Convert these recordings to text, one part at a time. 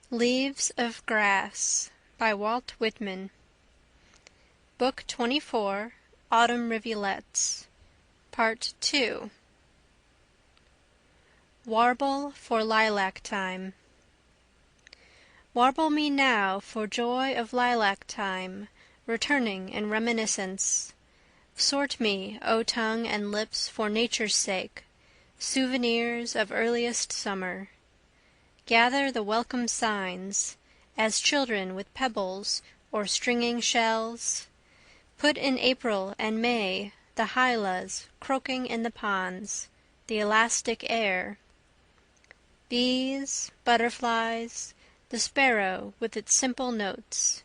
Leaves of Grass by Walt Whitman. Book 24, Autumn Rivulets, Part 2. Warble for Lilac-Time. Warble me now for joy of lilac-time, returning in reminiscence. Sort me, O tongue and lips, for nature's sake, souvenirs of earliest summer. Gather the welcome signs, as children with pebbles or stringing shells. Put in April and May the hylas croaking in the ponds, the elastic air. Bees, butterflies, the sparrow with its simple notes,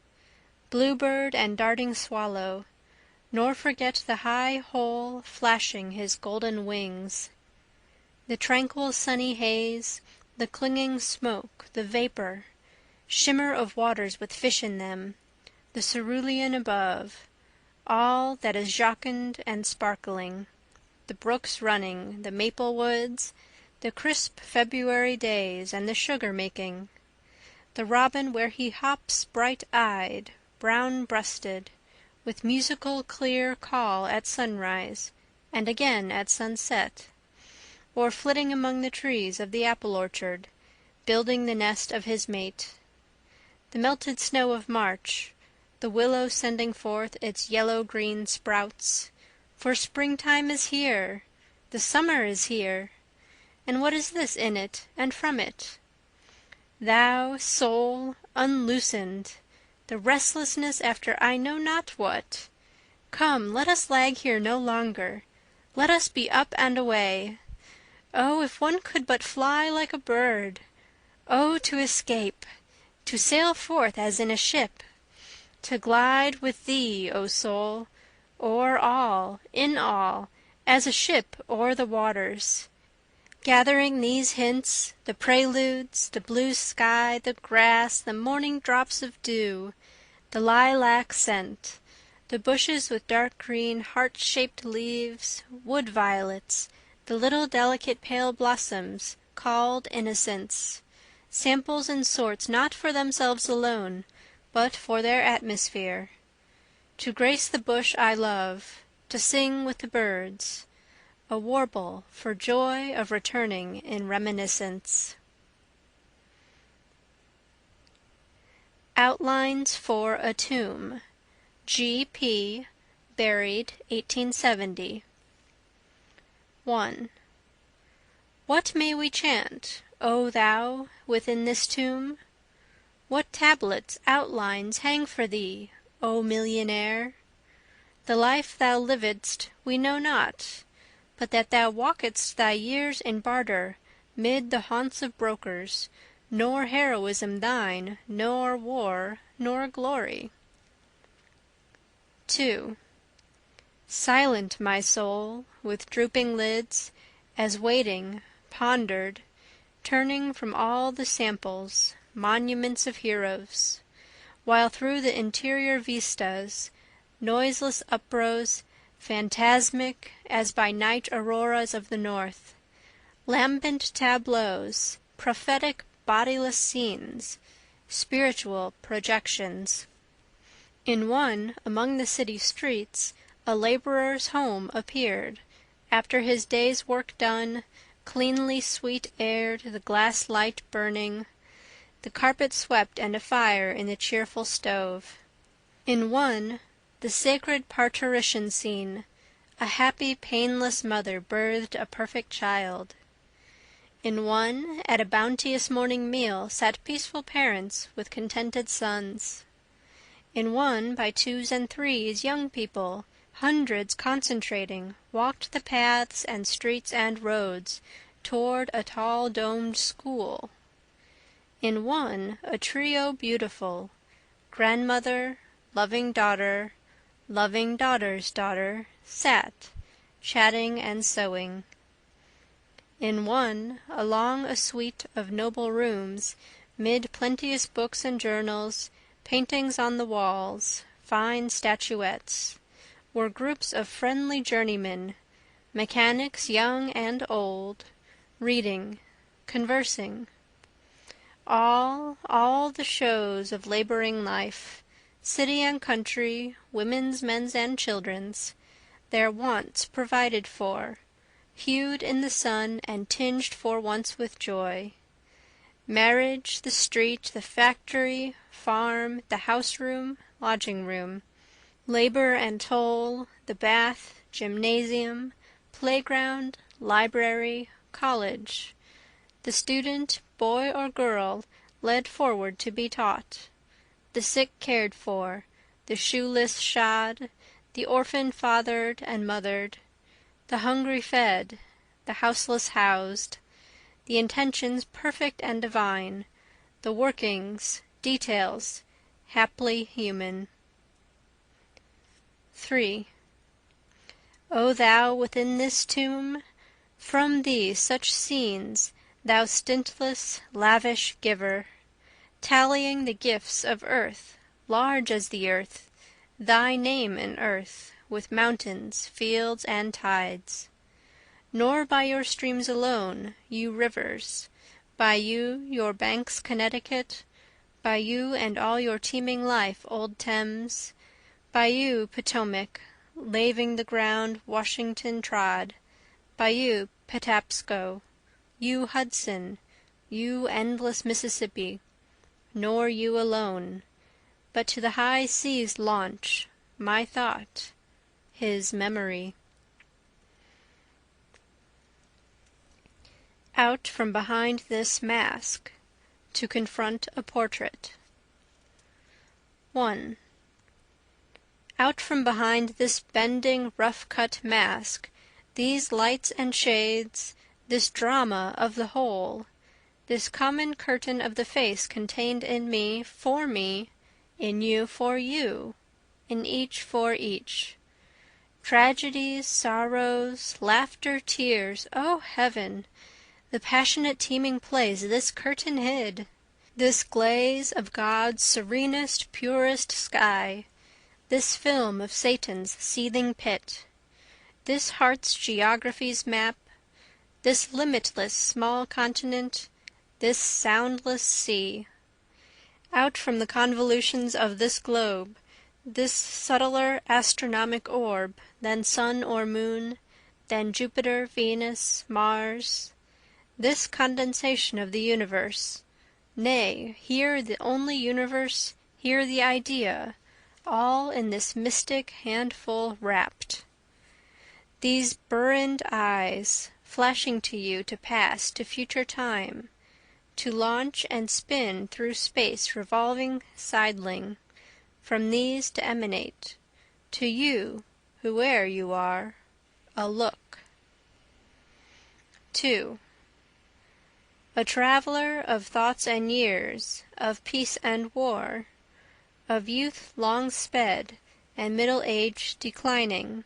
bluebird and darting swallow, nor forget the high hole flashing his golden wings. The tranquil sunny haze, the clinging smoke, the vapor, shimmer of waters with fish in them, the cerulean above, all that is jocund and sparkling, the brooks running, the maple woods, the crisp February days and the sugar making, the robin where he hops bright-eyed, brown-breasted, with musical clear call at sunrise and again at sunset, or flitting among the trees of the apple orchard, building the nest of his mate. The melted snow of March, the willow sending forth its yellow-green sprouts, for springtime is here, the summer is here, and what is this in it and from it? Thou, soul, unloosened, the restlessness after I know not what. Come, let us lag here no longer, let us be up and away. Oh, if one could but fly like a bird! Oh, to escape! To sail forth as in a ship! To glide with thee, O soul, o'er all, in all, as a ship o'er the waters, gathering these hints, the preludes, the blue sky, the grass, the morning drops of dew, the lilac scent, the bushes with dark green heart-shaped leaves, wood violets, the little delicate pale blossoms called innocents, samples and sorts not for themselves alone, but for their atmosphere. To grace the bush I love, to sing with the birds, a warble for joy of returning in reminiscence. Outlines for a Tomb. G. P. Buried 1870. 1. What may we chant, O thou, within this tomb? What tablets, outlines hang for thee, O millionaire? The life thou livedst we know not, but that thou walkedst thy years in barter mid the haunts of brokers, nor heroism thine, nor war, nor glory. 2. Silent my soul, with drooping lids, as waiting, pondered, turning from all the samples, monuments of heroes, while through the interior vistas, noiseless uprose, phantasmic as by night auroras of the north, lambent tableaus, prophetic bodiless scenes, spiritual projections. In one among the city streets a laborer's home appeared, after his day's work done, cleanly sweet-aired, the glass light burning, the carpet swept and a fire in the cheerful stove. In one the sacred parturition scene, a happy painless mother birthed a perfect child. In one at a bounteous morning meal sat peaceful parents with contented sons. In one by twos and threes young people, hundreds concentrating, walked the paths and streets and roads toward a tall domed school. In one a trio beautiful, grandmother, loving daughter, loving daughter's daughter, sat, chatting and sewing. In one, along a suite of noble rooms, mid plenteous books and journals, paintings on the walls, fine statuettes, were groups of friendly journeymen, mechanics young and old, reading, conversing. All the shows of laboring life, city and country, women's, men's, and children's, their wants provided for, hued in the sun and tinged for once with joy. Marriage, the street, the factory, farm, the house-room, lodging-room, labor and toil, the bath, gymnasium, playground, library, college, the student, boy or girl, led forward to be taught, the sick cared for, the shoeless shod, the orphan fathered and mothered, the hungry fed, the houseless housed, the intentions perfect and divine, the workings, details, haply human. 3. O thou within this tomb, from thee such scenes, thou stintless, lavish giver, tallying the gifts of earth, large as the earth, thy name in earth, with mountains, fields, and tides. Nor by your streams alone, you rivers, by you your banks Connecticut, by you and all your teeming life old Thames, by you Potomac, laving the ground Washington trod, by you Patapsco, you Hudson, you endless Mississippi, nor you alone, but to the high seas launch, my thought, his memory. Out from behind this mask, to confront a portrait. 1. Out from behind this bending, rough-cut mask, these lights and shades, this drama of the whole, this common curtain of the face contained in me for me, in you for you, in each for each. Tragedies, sorrows, laughter, tears, O heaven! The passionate teeming plays this curtain hid, this glaze of God's serenest, purest sky, this film of Satan's seething pit, this heart's geography's map, this limitless small continent, this soundless sea. Out from the convolutions of this globe, this subtler astronomic orb than sun or moon, than Jupiter, Venus, Mars, this condensation of the universe, nay, here the only universe, here the idea, all in this mystic handful wrapped. These burned eyes, flashing to you to pass to future time, to launch and spin through space revolving sidling, from these to emanate, to you, whoe'er you are, a look. 2. A traveler of thoughts and years, of peace and war, of youth long sped and middle age declining,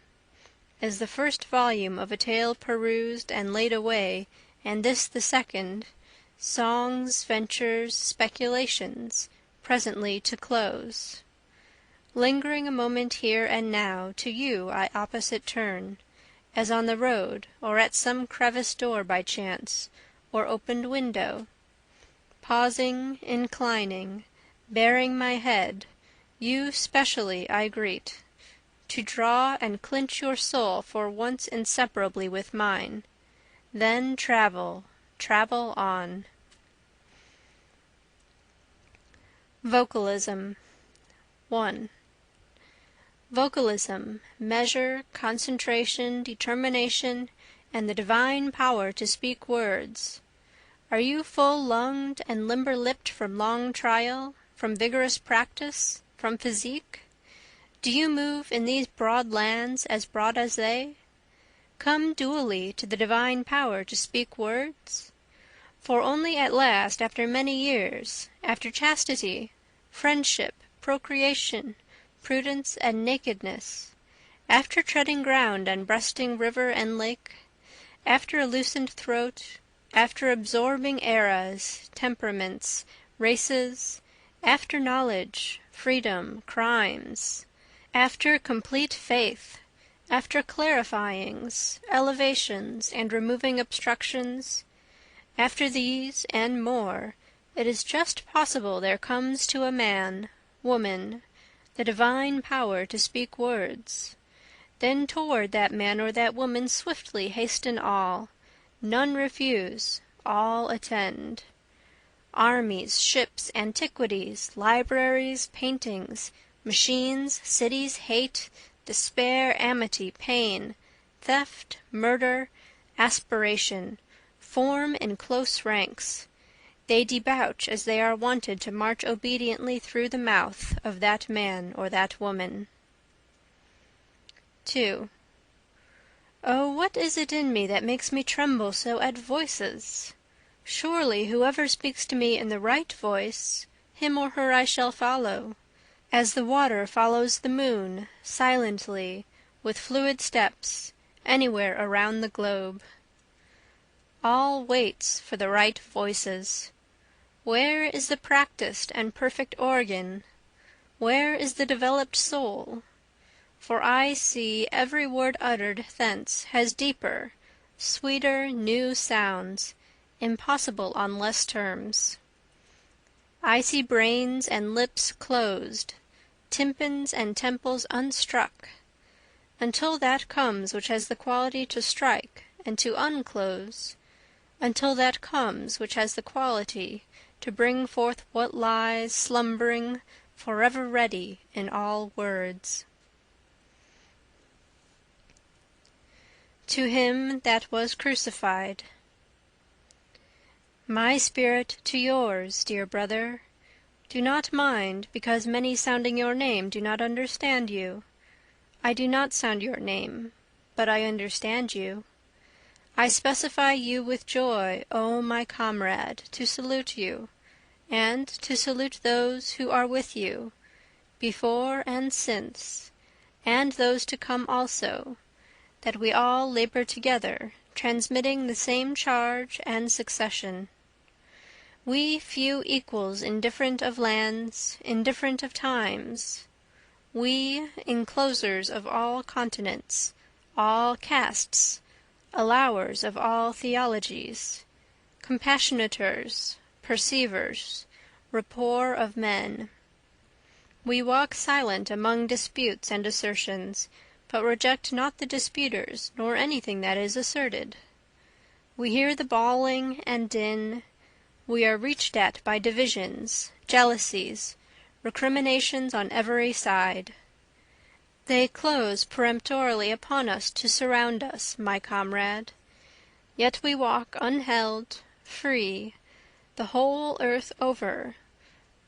as the first volume of a tale perused and laid away, and this the second, songs, ventures, speculations, presently to close. Lingering a moment here and now, to you I opposite turn, as on the road, or at some crevice door by chance, or opened window, pausing, inclining, baring my head, you specially I greet, to draw and clinch your soul for once inseparably with mine, then travel, travel on. Vocalism. 1. Vocalism, measure, concentration, determination, and the divine power to speak words. Are you full-lunged and limber-lipped from long trial, from vigorous practice, from physique? Do you move in these broad lands as broad as they? Come dually to the divine power to speak words? For only at last, after many years, after chastity, friendship, procreation, prudence, and nakedness, after treading ground and breasting river and lake, after a loosened throat, after absorbing eras, temperaments, races, after knowledge, freedom, crimes, after complete faith, after clarifyings, elevations, and removing obstructions, after these and more, It is just possible there comes to a man, woman, the divine power to speak words. Then toward that man or that woman swiftly hasten all, none refuse, all attend. Armies, ships, antiquities, libraries, paintings, machines, cities, hate, despair, amity, pain, theft, murder, aspiration, form in close ranks. They debouch as they are wanted to march obediently through the mouth of that man or that woman. 2. Oh, what is it in me that makes me tremble so at voices? Surely whoever speaks to me in the right voice, him or her I shall follow, as the water follows the moon, silently, with fluid steps, anywhere around the globe. All waits for the right voices. Where is the practiced and perfect organ? Where is the developed soul? For I see every word uttered thence has deeper, sweeter, new sounds, impossible on less terms. I see brains and lips closed, tympans and temples unstruck, until that comes which has the quality to strike and to unclose, until that comes which has the quality to bring forth what lies slumbering, forever ready in all words. To him that was crucified. My spirit to yours, dear brother. Do not mind, because many sounding your name do not understand you. I do not sound your name, but I understand you. I specify you with joy, O my comrade, to salute you, and to salute those who are with you, before and since, and those to come also, that we all labor together, transmitting the same charge and succession. We few equals indifferent of lands, indifferent of times, we enclosers of all continents, all castes, allowers of all theologies, compassionators, perceivers, rapport of men. We walk silent among disputes and assertions, but reject not the disputers nor anything that is asserted. We hear the bawling and din, we are reached at by divisions, jealousies, recriminations on every side. They close peremptorily upon us to surround us, my comrade. Yet we walk unheld, free, the whole earth over,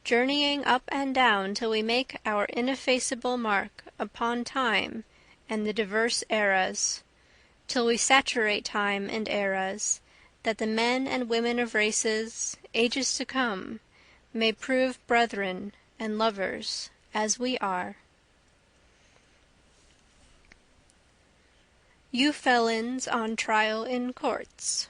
journeying up and down till we make our ineffaceable mark upon time and the diverse eras, till we saturate time and eras, that the men and women of races, ages to come, may prove brethren and lovers as we are. You felons on trial in courts.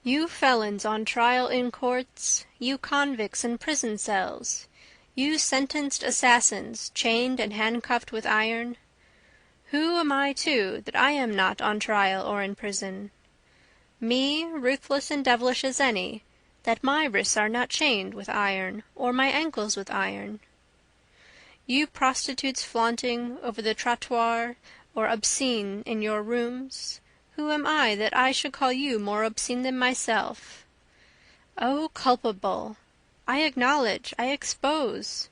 You felons on trial in courts, you convicts in prison cells, you sentenced assassins chained and handcuffed with iron, who am I too that I am not on trial or in prison? Me, ruthless and devilish as any, that my wrists are not chained with iron or my ankles with iron. You prostitutes flaunting over the trottoir or obscene in your rooms, who am I that I should call you more obscene than myself? O culpable! I acknowledge, I expose.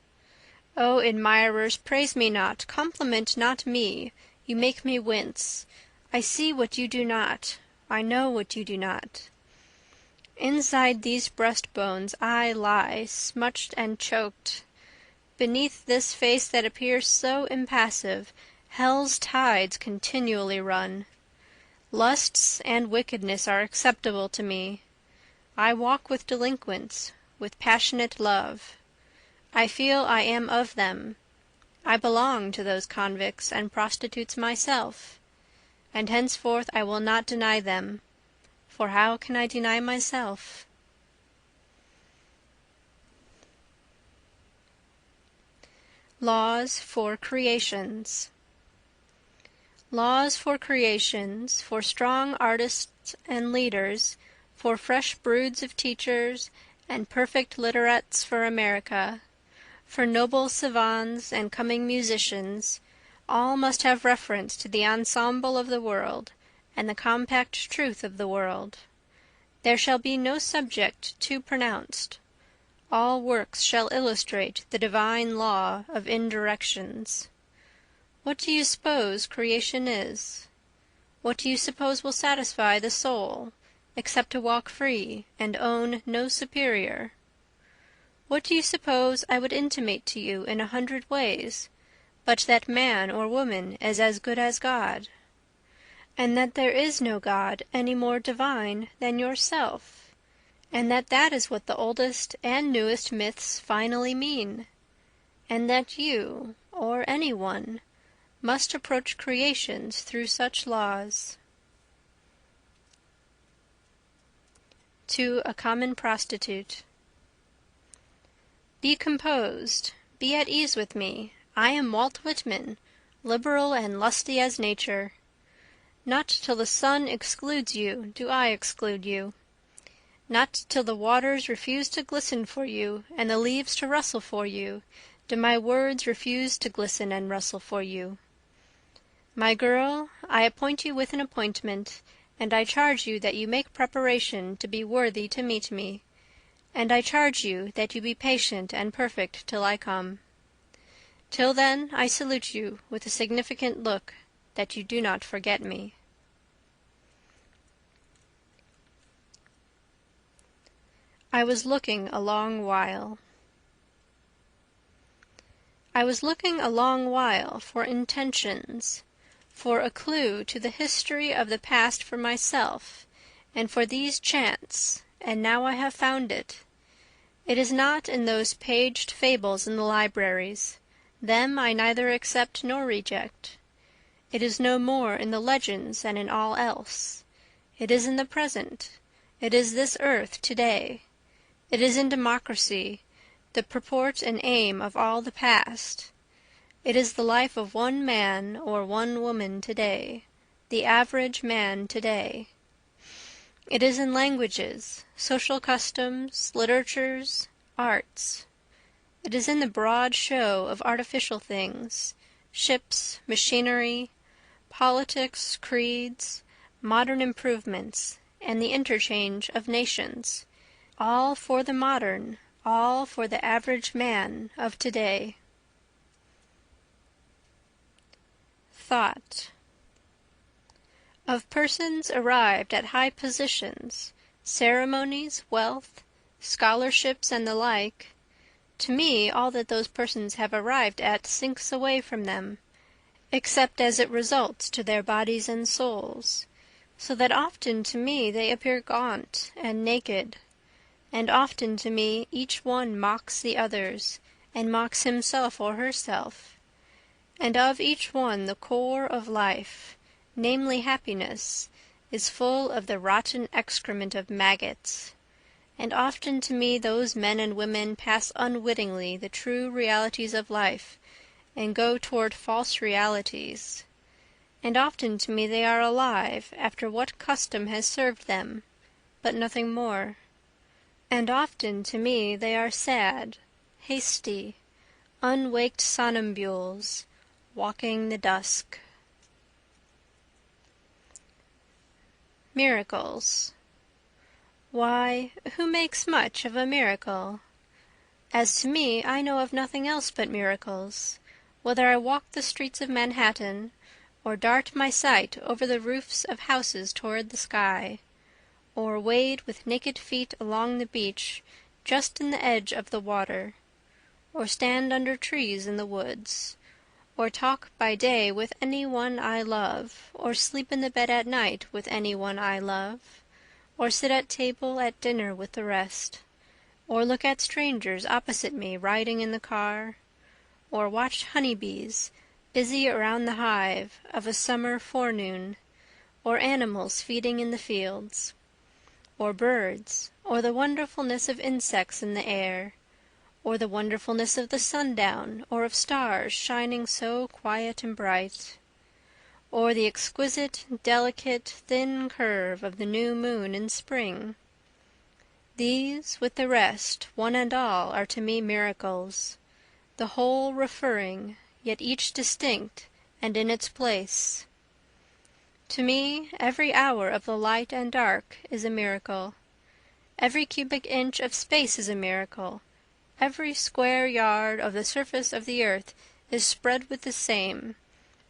O admirers, praise me not, compliment not me, you make me wince. I see what you do not, I know what you do not. Inside these breastbones I lie, smutched and choked. Beneath this face that appears so impassive, hell's tides continually run. Lusts and wickedness are acceptable to me. I walk with delinquents, with passionate love. I feel I am of them. I belong to those convicts and prostitutes myself, and henceforth I will not deny them, for how can I deny myself? Laws for creations. Laws for creations, for strong artists and leaders, for fresh broods of teachers and perfect literates for America, for noble savans and coming musicians, all must have reference to the ensemble of the world and the compact truth of the world. There shall be no subject too pronounced. All works shall illustrate the divine law of indirections. What do you suppose creation is? What do you suppose will satisfy the soul, except to walk free and own no superior? What do you suppose I would intimate to you in 100 ways, but that man or woman is as good as God, and that there is no God any more divine than yourself, and that that is what the oldest and newest myths finally mean, and that you, or any one, must approach creations through such laws. To a Common Prostitute. Be composed, be at ease with me. I am Walt Whitman, liberal and lusty as nature. Not till the sun excludes you do I exclude you. Not till the waters refuse to glisten for you and the leaves to rustle for you do my words refuse to glisten and rustle for you. My girl, I appoint you with an appointment, and I charge you that you make preparation to be worthy to meet me, and I charge you that you be patient and perfect till I come. Till then I salute you with a significant look that you do not forget me. I was looking a long while. I was looking a long while for intentions, for a clue to the history of the past for myself, and for these chants, and now I have found it. It is not in those paged fables in the libraries. Them I neither accept nor reject. It is no more in the legends than in all else. It is in the present. It is this earth today. It is in democracy, the purport and aim of all the past. It is the life of one man or one woman today, the average man today. It is in languages, social customs, literatures, arts. It is in the broad show of artificial things, ships, machinery, politics, creeds, modern improvements, and the interchange of nations, all for the modern, all for the average man of today. Thought. Of persons arrived at high positions, ceremonies, wealth, scholarships, and the like, to me all that those persons have arrived at sinks away from them, except as it results to their bodies and souls, so that often to me they appear gaunt and naked, and often to me each one mocks the others, and mocks himself or herself, and of each one the core of life, namely happiness, is full of the rotten excrement of maggots, and often to me those men and women pass unwittingly the true realities of life and go toward false realities, and often to me they are alive after what custom has served them, but nothing more, and often to me they are sad, hasty, unwaked somnambules, walking the dusk. Miracles. Why, who makes much of a miracle? As to me, I know of nothing else but miracles, whether I walk the streets of Manhattan, or dart my sight over the roofs of houses toward the sky, or wade with naked feet along the beach just in the edge of the water, or stand under trees in the woods, or talk by day with any one I love, or sleep in the bed at night with any one I love, or sit at table at dinner with the rest, or look at strangers opposite me riding in the car, or watch honeybees busy around the hive of a summer forenoon, or animals feeding in the fields, or birds, or the wonderfulness of insects in the air, or the wonderfulness of the sundown or of stars shining so quiet and bright, or the exquisite, delicate, thin curve of the new moon in spring, These, with the rest, one and all, are to me miracles, the whole referring, yet each distinct and in its place. To me every hour of the light and dark is a miracle. Every cubic inch of space is a miracle. Every square yard of the surface of the earth is spread with the same.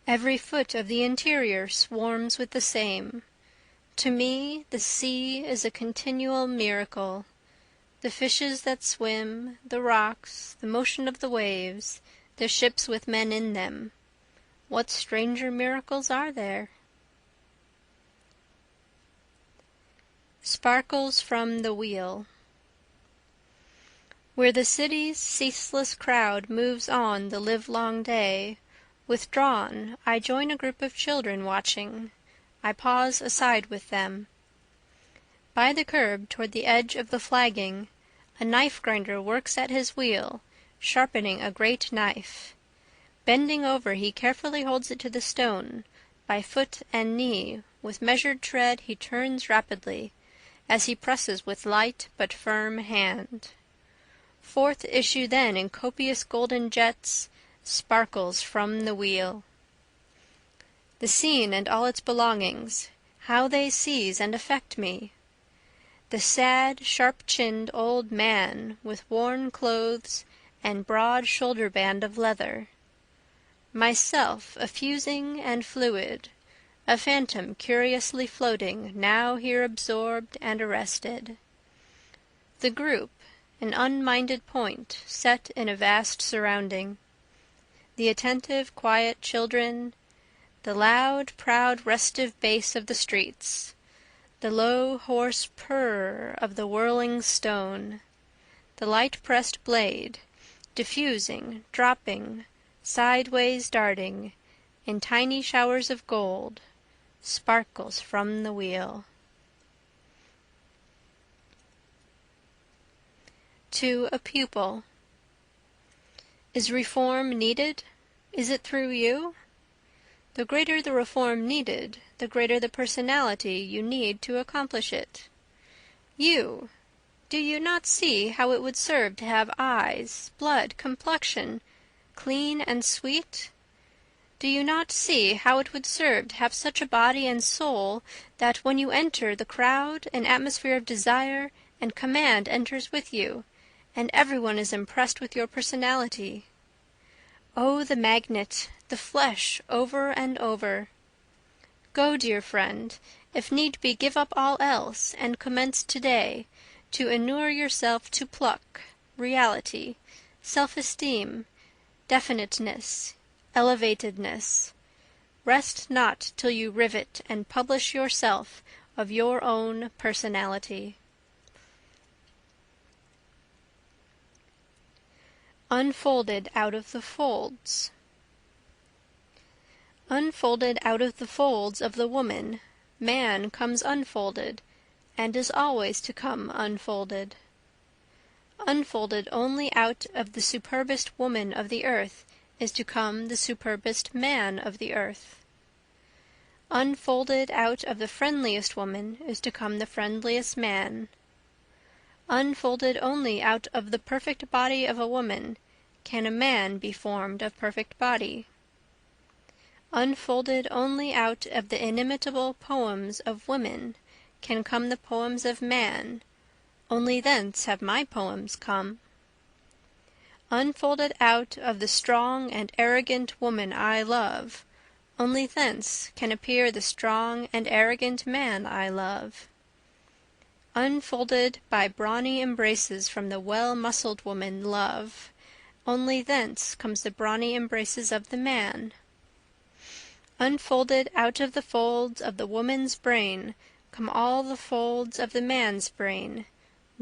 Every foot of the interior swarms with the same. To me the sea is a continual miracle. The fishes that swim, the rocks, the motion of the waves, the ships with men in them. What stranger miracles are there? Sparkles from the Wheel. Where the city's ceaseless crowd moves on the livelong day, withdrawn, I join a group of children watching. I pause aside with them. By the curb toward the edge of the flagging, a knife grinder works at his wheel, sharpening a great knife. Bending over he carefully holds it to the stone, by foot and knee, with measured tread he turns rapidly, as he presses with light but firm hand. Forth issue then in copious golden jets sparkles from the wheel. The scene and all its belongings, how they seize and affect me! The sad, sharp-chinned old man, with worn clothes and broad shoulder-band of leather. Myself a fusing and fluid, a phantom curiously floating, now here absorbed and arrested. The group, an unminded point set in a vast surrounding. The attentive, quiet children, the loud, proud, restive bass of the streets, the low, hoarse purr of the whirling stone, the light-pressed blade, diffusing, dropping, sideways darting, in tiny showers of gold, sparkles from the wheel. To a Pupil. Is reform needed? Is it through you? The greater the reform needed, the greater the personality you need to accomplish it. You! Do you not see how it would serve to have eyes, blood, complexion, clean and sweet? Do you not see how it would serve to have such a body and soul that when you enter the crowd an atmosphere of desire and command enters with you, and everyone is impressed with your personality? Oh, the magnet, the flesh over and over. Go, dear friend, if need be give up all else, and commence today to inure yourself to pluck, reality, self-esteem, definiteness, elevatedness. Rest not till you rivet and publish yourself of your own personality. Unfolded out of the folds. Unfolded out of the folds of the woman, man comes unfolded, and is always to come unfolded. Unfolded only out of the superbest woman of the earth is to come the superbest man of the earth. Unfolded out of the friendliest woman is to come the friendliest man. Unfolded only out of the perfect body of a woman can a man be formed of perfect body. Unfolded only out of the inimitable poems of women can come the poems of man, only thence have my poems come. Unfolded out of the strong and arrogant woman I love, only thence can appear the strong and arrogant man I love. Unfolded by brawny embraces from the well-muscled woman love, only thence comes the brawny embraces of the man. Unfolded out of the folds of the woman's brain come all the folds of the man's brain,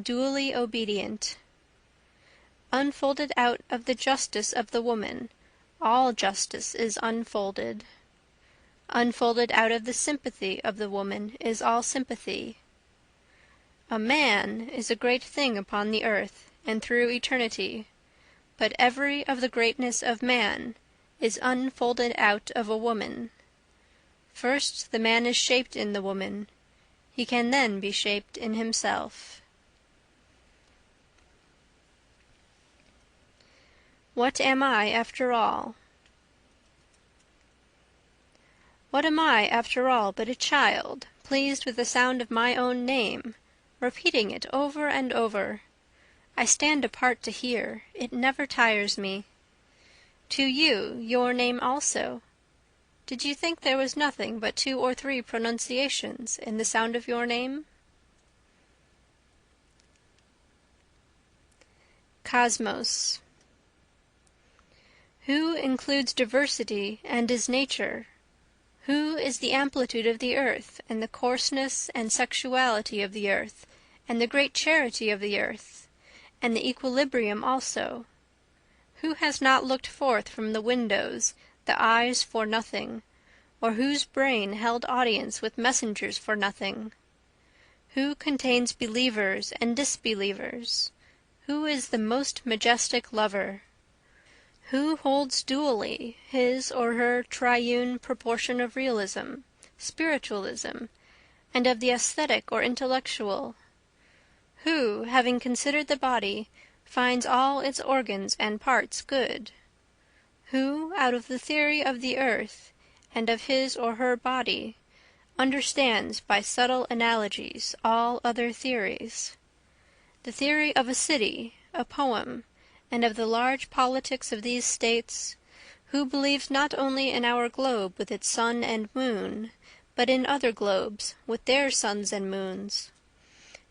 duly obedient. Unfolded out of the justice of the woman, all justice is unfolded. Unfolded out of the sympathy of the woman is all sympathy. A man is a great thing upon the earth and through eternity, but every of the greatness of man is unfolded out of a woman. First the man is shaped in the woman, he can then be shaped in himself. What am I after all? What am I after all but a child, pleased with the sound of my own name, repeating it over and over? I stand apart to hear, it never tires me. To you, your name also. Did you think there was nothing but 2 or 3 pronunciations in the sound of your name? Cosmos. Who includes diversity and is nature? Who is the amplitude of the earth, and the coarseness and sexuality of the earth, and the great charity of the earth, and the equilibrium also? Who has not looked forth from the windows the eyes for nothing, or whose brain held audience with messengers for nothing? Who contains believers and disbelievers? Who is the most majestic lover? Who holds dually his or her triune proportion of realism, spiritualism, and of the aesthetic or intellectual? Who, having considered the body, finds all its organs and parts good? Who, out of the theory of the earth, and of his or her body, understands by subtle analogies all other theories? The theory of a city, a poem, and of the large politics of these states, who believes not only in our globe with its sun and moon, but in other globes with their suns and moons?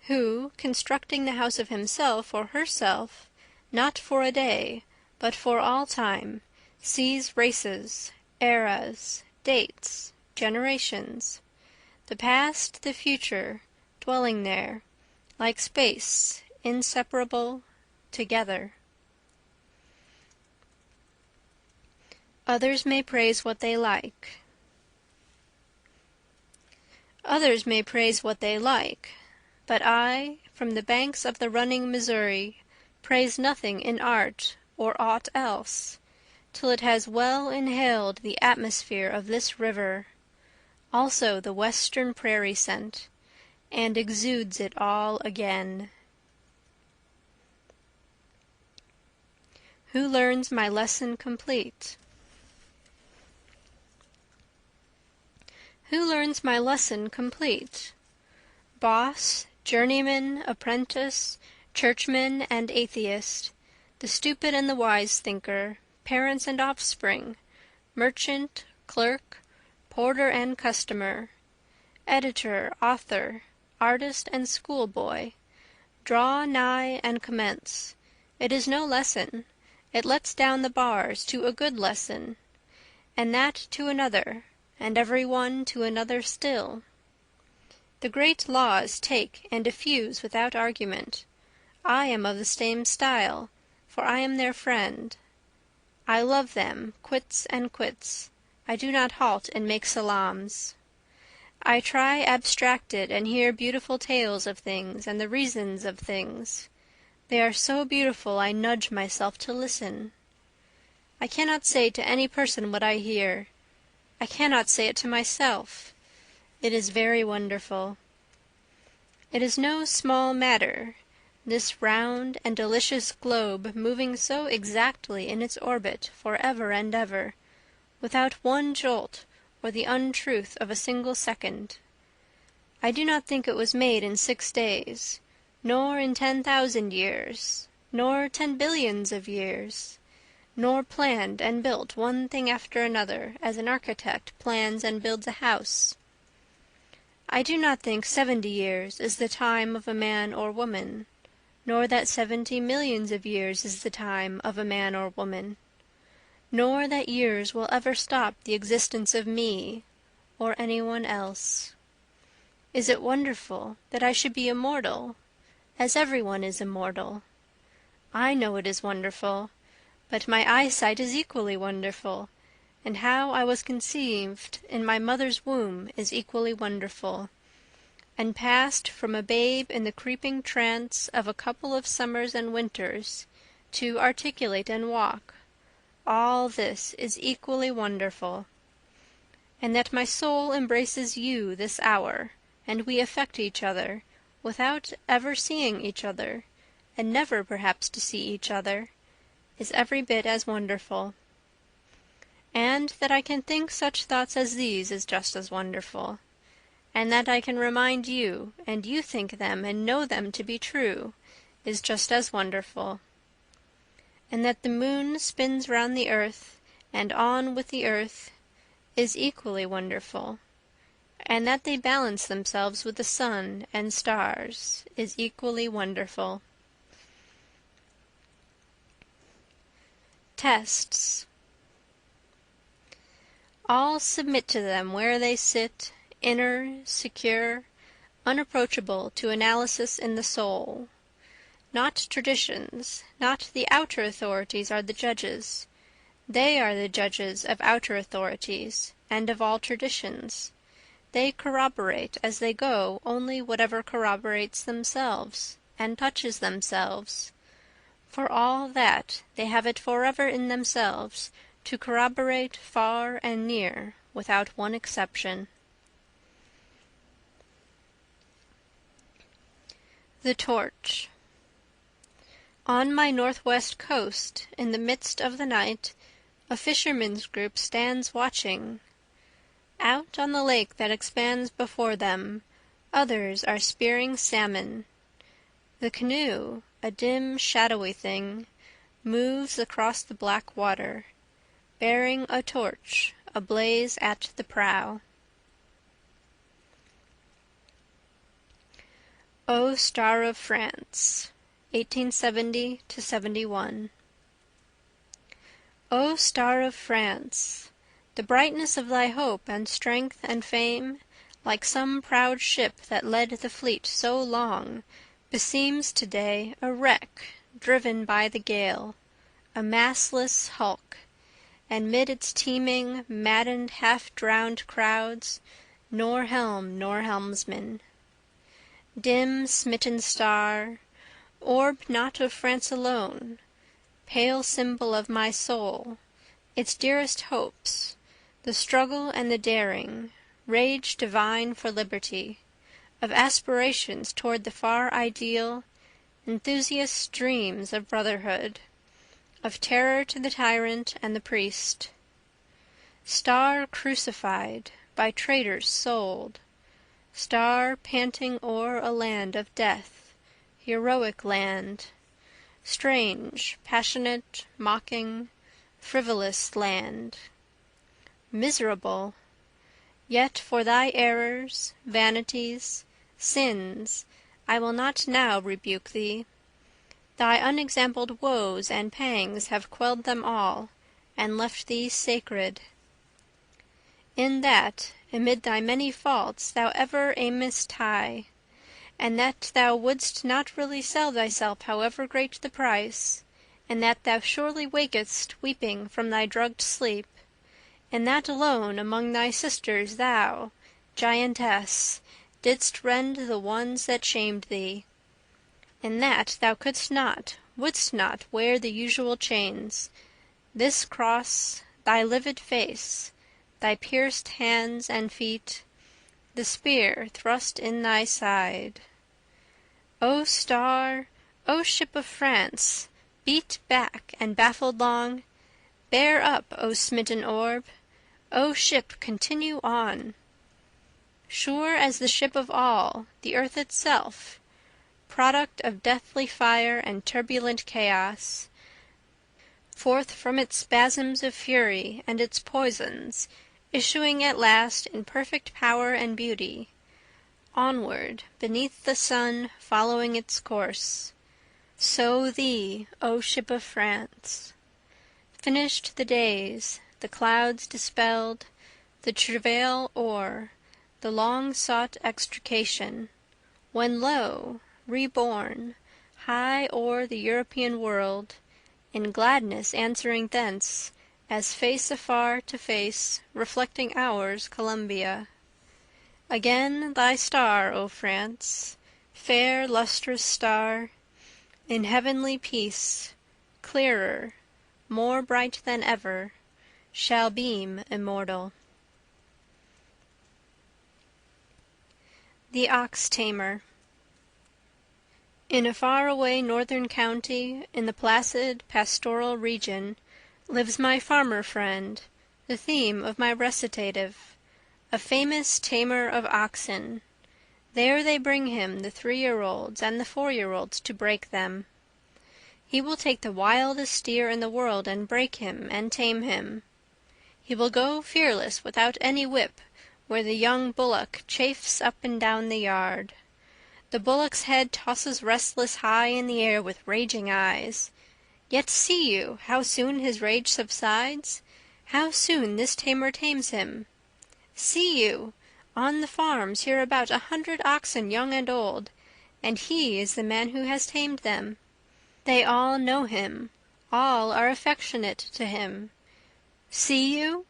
Who, constructing the house of himself or herself, not for a day, but for all time, sees races, eras, dates, generations, the past, the future, dwelling there, like space, inseparable, together. Others may praise what they like. Others may praise what they like, but I, from the banks of the running Missouri, praise nothing in art or aught else, till it has well inhaled the atmosphere of this river, also the western prairie scent, and exudes it all again. Who learns my lesson complete? Who learns my lesson complete? Boss, journeyman, apprentice, churchman and atheist, the stupid and the wise thinker, parents and offspring, merchant, clerk, porter and customer, editor, author, artist and schoolboy, draw nigh and commence. It is no lesson, it lets down the bars to a good lesson, and that to another, and every one to another still. The great laws take and diffuse without argument. I am of the same style, for I am their friend. I love them, quits and quits. I do not halt and make salams. I try abstracted and hear beautiful tales of things and the reasons of things. They are so beautiful I nudge myself to listen. I cannot say to any person what I hear. I cannot say it to myself. It is very wonderful. It is no small matter, this round and delicious globe moving so exactly in its orbit for ever and ever, without one jolt or the untruth of a single second. I do not think it was made in 6 days, nor in 10,000 years, nor 10 billions of years, nor planned and built one thing after another as an architect plans and builds a house. I do not think 70 years is the time of a man or woman, nor that 70 millions of years is the time of a man or woman, nor that years will ever stop the existence of me or anyone else. Is it wonderful that I should be immortal, as everyone is immortal? I know it is wonderful, but my eyesight is equally wonderful, and how I was conceived in my mother's womb is equally wonderful, and passed from a babe in the creeping trance of a couple of summers and winters to articulate and walk, all this is equally wonderful. And that my soul embraces you this hour, and we affect each other, without ever seeing each other, and never perhaps to see each other, is every bit as wonderful. And that I can think such thoughts as these is just as wonderful. And that I can remind you, and you think them and know them to be true, is just as wonderful. And that the moon spins round the earth, and on with the earth, is equally wonderful. And that they balance themselves with the sun and stars is equally wonderful. Tests. All submit to them where they sit, inner, secure, unapproachable to analysis in the soul. Not traditions, not the outer authorities are the judges. They are the judges of outer authorities, and of all traditions. They corroborate as they go only whatever corroborates themselves, and touches themselves. For all that, they have it forever in themselves to corroborate far and near, without one exception. The torch. On my northwest coast, in the midst of the night, a fishermen's group stands watching. Out on the lake that expands before them, others are spearing salmon. The canoe, a dim, shadowy thing, moves across the black water, bearing a torch ablaze at the prow. O Star of France, 1870–71. O Star of France, the brightness of thy hope and strength and fame, like some proud ship that led the fleet so long, beseems today a wreck driven by the gale, a mastless hulk, and mid its teeming, maddened, half-drowned crowds, nor helm nor helmsman. Dim, smitten star, orb not of France alone, pale symbol of my soul, its dearest hopes, the struggle and the daring, rage divine for liberty, of aspirations toward the far ideal, enthusiast dreams of brotherhood, of terror to the tyrant and the priest. Star crucified, by traitors sold, star panting o'er a land of death, heroic land, strange, passionate, mocking, frivolous land. Miserable! Yet for thy errors, vanities, sins, I will not now rebuke thee. Thy unexampled woes and pangs have quelled them all, and left thee sacred. In that, amid thy many faults, thou ever aimest high, and that thou wouldst not really sell thyself however great the price, and that thou surely wakest weeping from thy drugged sleep, and that alone among thy sisters thou, giantess, didst rend the ones that shamed thee, and that thou couldst not, wouldst not wear the usual chains, this cross, thy livid face, thy pierced hands and feet, the spear thrust in thy side. O star, O ship of France, beat back and baffled long, bear up, O smitten orb, O ship, continue on. Sure as the ship of all, the earth itself, product of deathly fire and turbulent chaos, forth from its spasms of fury and its poisons, issuing at last in perfect power and beauty, onward, beneath the sun, following its course, so thee, O ship of France. Finished the days, the clouds dispelled, the travail o'er, the long-sought extrication, when lo, reborn, high o'er the European world, in gladness answering thence, as face afar to face, reflecting ours Columbia. Again thy star, O France, fair lustrous star, in heavenly peace, clearer, more bright than ever, shall beam immortal. The Ox-Tamer. In a far-away northern county, in the placid pastoral region, lives my farmer friend, the theme of my recitative, a famous tamer of oxen. There they bring him the 3-year-olds and the 4-year-olds to break them. He will take the wildest steer in the world and break him and tame him. He will go fearless without any whip where the young bullock chafes up and down the yard. The bullock's head tosses restless high in the air with raging eyes. Yet see you how soon his rage subsides, how soon this tamer tames him. See you, on the farms here about 100 oxen young and old, and he is the man who has tamed them. They all know him, all are affectionate to him. See you?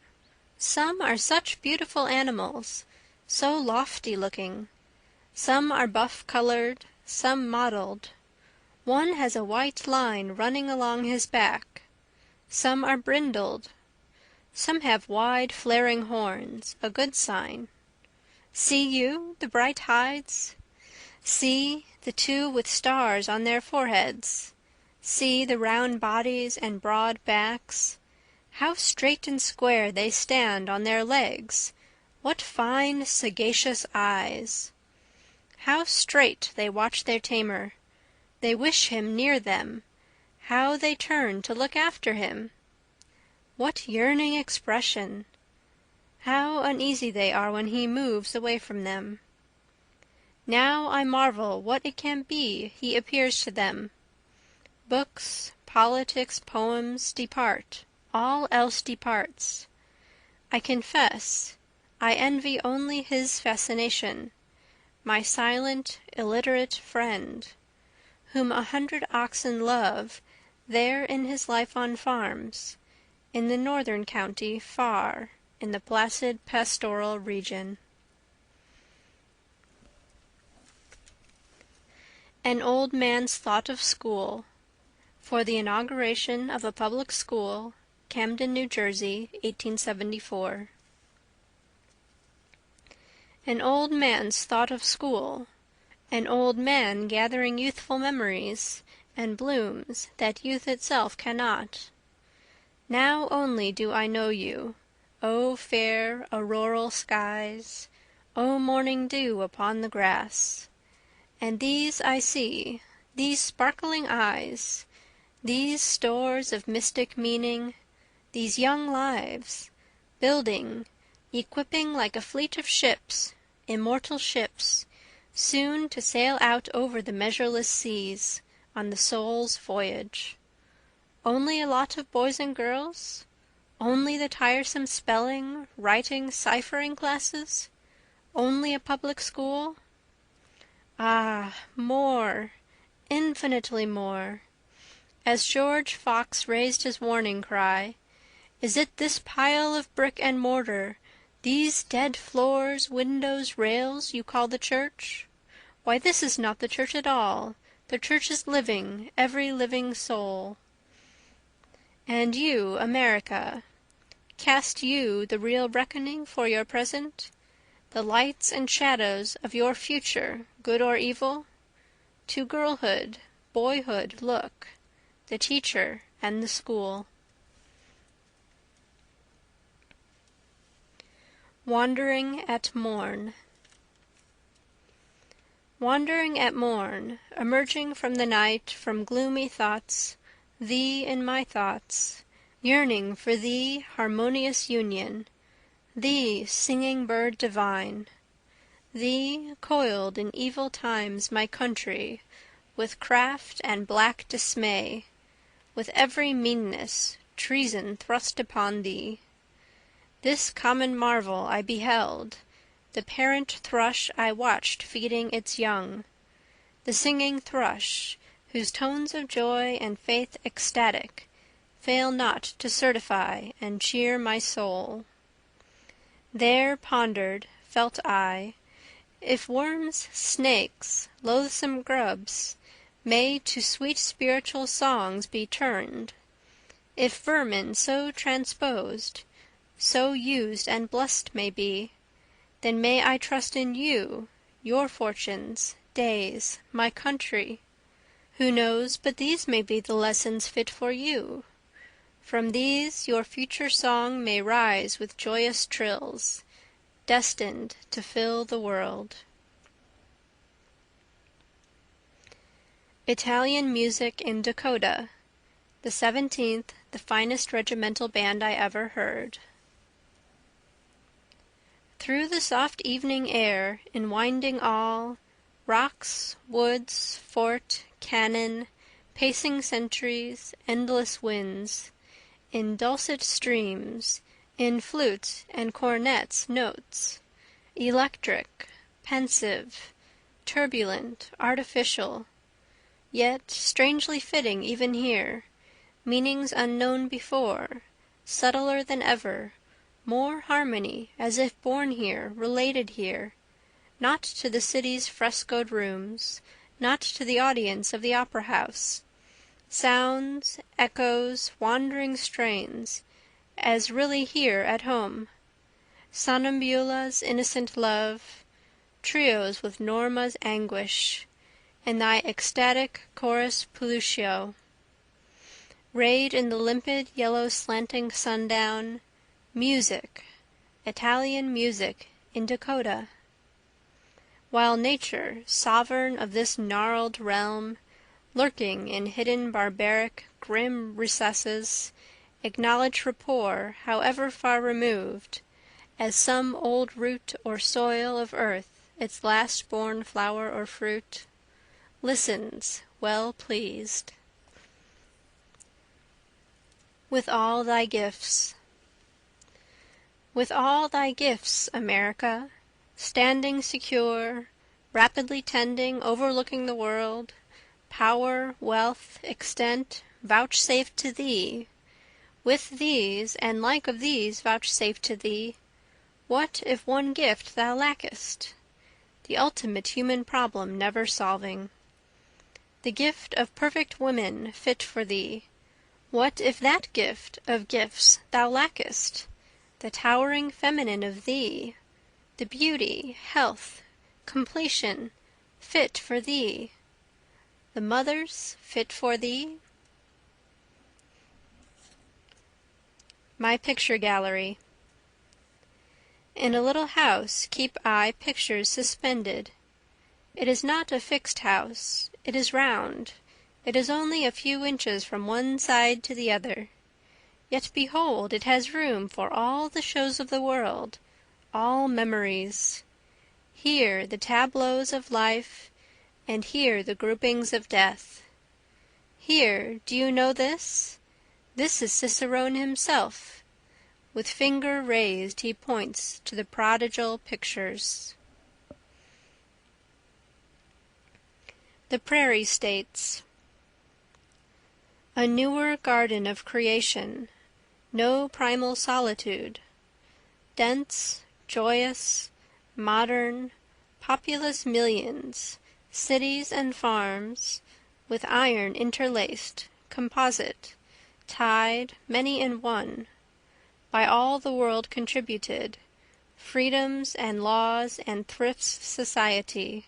Some are such beautiful animals, so lofty-looking. Some are buff-colored, some mottled. One has a white line running along his back. Some are brindled. Some have wide flaring horns, a good sign. See you the bright hides? See the two with stars on their foreheads. See the round bodies and broad backs. How straight and square they stand on their legs! What fine, sagacious eyes! How straight they watch their tamer! They wish him near them. How they turn to look after him! What yearning expression! How uneasy they are when he moves away from them! Now I marvel what it can be he appears to them. Books, politics, poems depart, all else departs. I confess I envy only his fascination, my silent, illiterate friend, whom 100 oxen love there in his life on farms, in the northern county far in the placid pastoral region. An Old Man's Thought of School. For the Inauguration of a Public School, Camden, New Jersey, 1874. An old man's thought of school, an old man gathering youthful memories and blooms that youth itself cannot. Now only do I know you, O fair auroral skies, O morning dew upon the grass. And these I see, these sparkling eyes, these stores of mystic meaning, these young lives, building, equipping like a fleet of ships, immortal ships, soon to sail out over the measureless seas, on the soul's voyage. Only a lot of boys and girls? Only the tiresome spelling, writing, ciphering classes? Only a public school? Ah, more, infinitely more. As George Fox raised his warning cry, is it this pile of brick and mortar, these dead floors, windows, rails, you call the church? Why, this is not the church at all. The church is living, every living soul. And you, America, cast you the real reckoning for your present? The lights and shadows of your future, good or evil? To girlhood, boyhood look, the teacher and the school. Wandering at Morn. Wandering at morn, emerging from the night, from gloomy thoughts, thee in my thoughts, yearning for thee, harmonious union, thee, singing bird divine, thee, coiled in evil times, my country, with craft and black dismay, with every meanness, treason thrust upon thee. This common marvel I beheld, the parent thrush I watched feeding its young, the singing thrush, whose tones of joy and faith ecstatic fail not to certify and cheer my soul. There pondered, felt I, if worms, snakes, loathsome grubs, may to sweet spiritual songs be turned, if vermin so transposed, so used and blessed may be, then may I trust in you, your fortunes, days, my country, Who knows but these may be the lessons fit for you? From these your future song may rise with joyous trills, destined to fill the world. Italian Music in Dakota, the 17th, the finest regimental band I ever heard. Through the soft evening air, in winding all, rocks, woods, fort, cannon, pacing sentries, endless winds, in dulcet streams, in flute and cornet's notes, electric, pensive, turbulent, artificial, yet strangely fitting even here, meanings unknown before, subtler than ever, more harmony as if born here, related here, not to the city's frescoed rooms, not to the audience of the opera house, sounds, echoes, wandering strains, as really here at home, Sonnambulla's innocent love, trios with Norma's anguish, and thy ecstatic chorus Puliccio. Rayed in the limpid yellow slanting sundown, music, Italian music in Dakota. While nature, sovereign of this gnarled realm, lurking in hidden barbaric grim recesses, acknowledge rapport however far removed, as some old root or soil of earth its last born flower or fruit, listens well pleased. With all thy gifts. With all thy gifts, America, standing secure, rapidly tending, overlooking the world, power, wealth, extent, vouchsafed to thee, with these, and like of these vouchsafed to thee, what if one gift thou lackest? The ultimate human problem never solving. The gift of perfect women fit for thee, what if that gift of gifts thou lackest? The towering feminine of thee, the beauty, health, completion, fit for thee, the mothers fit for thee? My picture gallery. In a little house keep I pictures suspended. It is not a fixed house, it is round, it is only a few inches from one side to the other. Yet behold, it has room for all the shows of the world, all memories. Here the tableaus of life, and here the groupings of death. Here, do you know this? This is Cicerone himself. With finger raised he points to the prodigal pictures. The Prairie States. A newer garden of creation, no primal solitude, dense, joyous, modern, populous millions, cities and farms, with iron interlaced, composite, tied, many in one, by all the world contributed, freedoms and laws and thrifts society,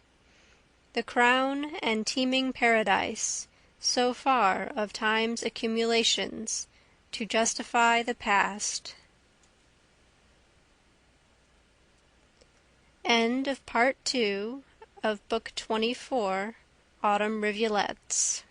the crown and teeming paradise, so far of time's accumulations, to justify the past. End of Part 2 of Book 24, Autumn Rivulets.